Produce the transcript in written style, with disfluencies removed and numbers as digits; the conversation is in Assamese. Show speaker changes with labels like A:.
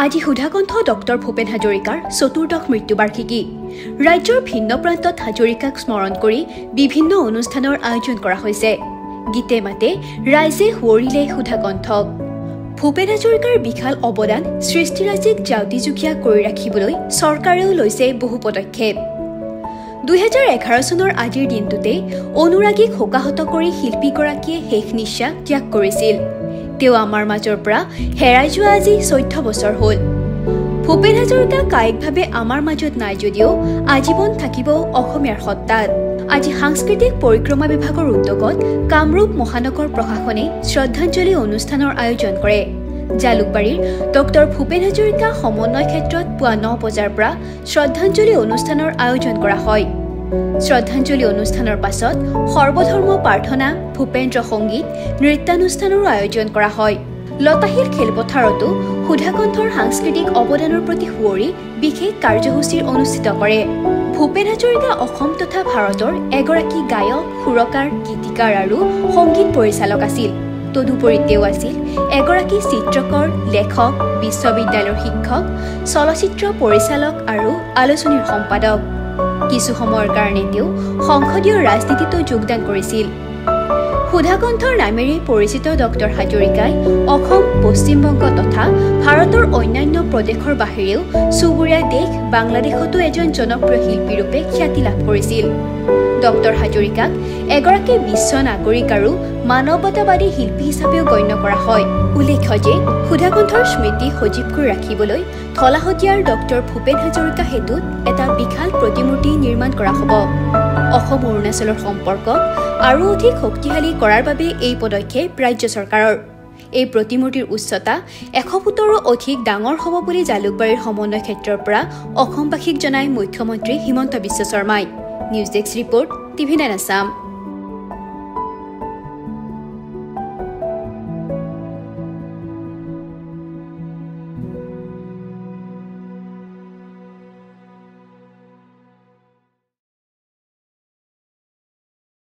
A: আজি সুধাকণ্ঠ ডক্টৰ ভূপেন হাজৰিকাৰ চতুৰ্দশ মৃত্যুবাৰ্ষিকী। ৰাজ্যৰ ভিন্ন প্ৰান্তত হাজৰিকাক স্মৰণ কৰি বিভিন্ন অনুষ্ঠানৰ আয়োজন কৰা হৈছে। গীতে মাতে ৰাইজে সুঁৱৰিলে সুধাকণ্ঠক। ভূপেন হাজৰিকাৰ বিশাল অৱদান সৃষ্টিৰাজিক জাউতিযুগীয়া কৰি ৰাখিবলৈ চৰকাৰেও লৈছে বহু পদক্ষেপ। 2011 চনৰ আজিৰ দিনটোতে অনুৰাগীক শোকাহত কৰি শিল্পীগৰাকীয়ে শেষ নিশ্বাস ত্যাগ কৰিছিল। তেওঁ আমাৰ মাজৰ পৰা হেৰাই যোৱা আজি 14 বছৰ হ'ল। ভূপেন হাজৰিকা কায়িকভাৱে আমাৰ মাজত নাই যদিও আজীৱন থাকিব অসমীয়াৰ সত্তাত। আজি সাংস্কৃতিক পৰিক্ৰমা বিভাগৰ উদ্যোগত কামৰূপ মহানগৰ প্ৰশাসনে শ্ৰদ্ধাঞ্জলি অনুষ্ঠানৰ আয়োজন কৰে। জালুকবাৰীৰ ডক্টৰ ভূপেন হাজৰিকা সমন্বয় ক্ষেত্ৰত পুৱা 9 বজাৰ পৰা শ্ৰদ্ধাঞ্জলি অনুষ্ঠানৰ আয়োজন কৰা হয়। শ্ৰদ্ধাঞ্জলি অনুষ্ঠানৰ পাছত সৰ্বধৰ্ম প্ৰাৰ্থনা, ভূপেন্দ্ৰ সংগীত, নৃত্যানুষ্ঠানৰো আয়োজন কৰা হয়। লতাশিল খেলপথাৰতো সুধাকণ্ঠৰ সাংস্কৃতিক অৱদানৰ প্ৰতি সুঁৱৰি বিশেষ কাৰ্যসূচীৰ অনুষ্ঠিত কৰে। ভূপেন হাজৰিকা অসম তথা ভাৰতৰ এগৰাকী গায়ক, সুৰকাৰ, গীতিকাৰ আৰু সংগীত পৰিচালক আছিল। তদুপৰি তেওঁ আছিল এগৰাকী চিত্ৰকৰ, লেখক, বিশ্ববিদ্যালয়ৰ শিক্ষক, চলচ্চিত্ৰ পৰিচালক আৰু আলোচনীৰ সম্পাদক। কিছু সময়ৰ কাৰণে তেওঁ সংসদীয় ৰাজনীতিতো যোগদান কৰিছিল। সুধাকণ্ঠৰ নামেৰে পৰিচিত ডক্টৰ হাজৰিকাই অসম, পশ্চিমবংগ তথা ভাৰতৰ অন্যান্য প্ৰদেশৰ বাহিৰেও চুবুৰীয়া দেশ বাংলাদেশতো এজন জনপ্ৰিয় শিল্পীৰূপে খ্যাতি লাভ কৰিছিল। ডক্টৰ হাজৰিকাক এগৰাকী বিশ্ব নাগৰিক আৰু মানৱতাবাদী শিল্পী হিচাপেও গণ্য কৰা হয়। উল্লেখ্য যে সুধাকণ্ঠৰ স্মৃতি সজীৱ কৰি ৰাখিবলৈ ধলাশদিয়াৰ ডক্টৰ ভূপেন হাজৰিকা সেতুত এটা বিশাল প্ৰতিমূৰ্তি নিৰ্মাণ কৰা হ'ব। অসম অৰুণাচলৰ সম্পৰ্ক আৰু অধিক শক্তিশালী কৰাৰ বাবে এই পদক্ষেপ ৰাজ্য চৰকাৰৰ। এই প্ৰতিমূৰ্তিৰ উচ্চতা 100 ফুটৰো অধিক ডাঙৰ হ'ব বুলি জালুকবাৰীৰ সমন্বয় ক্ষেত্ৰৰ পৰা অসমবাসীক জনায় মুখ্যমন্ত্ৰী হিমন্ত বিশ্ব শৰ্মাই। News desk report, TV9 Assam.